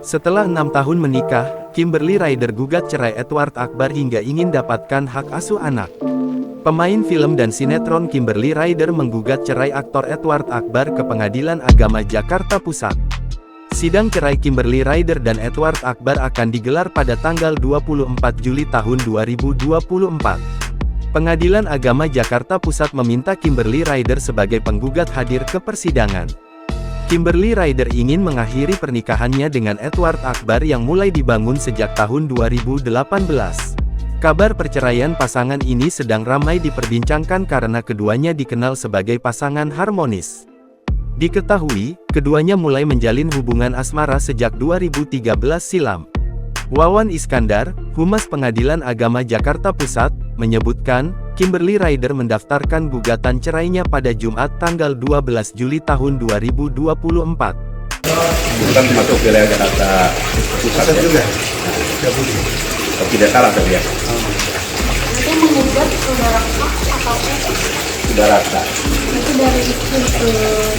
Setelah 6 tahun menikah, Kimberly Ryder gugat cerai Edward Akbar hingga ingin dapatkan hak asuh anak. Pemain film dan sinetron Kimberly Ryder menggugat cerai aktor Edward Akbar ke Pengadilan Agama Jakarta Pusat. Sidang cerai Kimberly Ryder dan Edward Akbar akan digelar pada tanggal 24 Juli tahun 2024. Pengadilan Agama Jakarta Pusat meminta Kimberly Ryder sebagai penggugat hadir ke persidangan. Kimberly Ryder ingin mengakhiri pernikahannya dengan Edward Akbar yang mulai dibangun sejak tahun 2018. Kabar perceraian pasangan ini sedang ramai diperbincangkan karena keduanya dikenal sebagai pasangan harmonis. Diketahui, keduanya mulai menjalin hubungan asmara sejak 2013 silam. Wawan Iskandar, Humas Pengadilan Agama Jakarta Pusat, menyebutkan, Kimberly Ryder mendaftarkan gugatan cerainya pada Jumat tanggal 12 Juli tahun 2024. Bukan masuk wilayah Jakarta Pusat juga. Kalau tidak salah tapi ya. Itu menggugat saudara sah atau Saudara sah. itu dari istri ke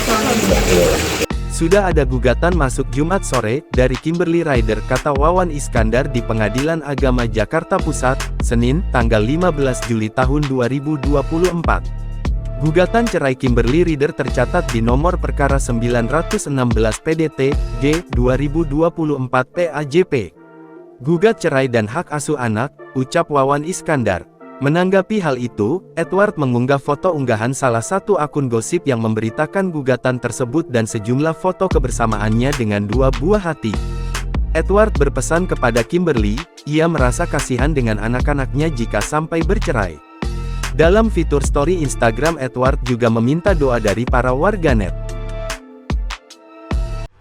suami? Sudah ada gugatan masuk Jumat sore, dari Kimberly Ryder, kata Wawan Iskandar di Pengadilan Agama Jakarta Pusat, Senin, tanggal 15 Juli tahun 2024. Gugatan cerai Kimberly Ryder tercatat di nomor perkara 916 PDT, G, 2024 PAJP. Gugat cerai dan hak asuh anak, ucap Wawan Iskandar. Menanggapi hal itu, Edward mengunggah foto unggahan salah satu akun gosip yang memberitakan gugatan tersebut dan sejumlah foto kebersamaannya dengan dua buah hati. Edward berpesan kepada Kimberly, ia merasa kasihan dengan anak-anaknya jika sampai bercerai. Dalam fitur story Instagram, Edward juga meminta doa dari para warganet.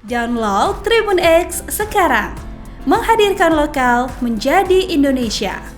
Download Tribun X sekarang, menghadirkan lokal menjadi Indonesia.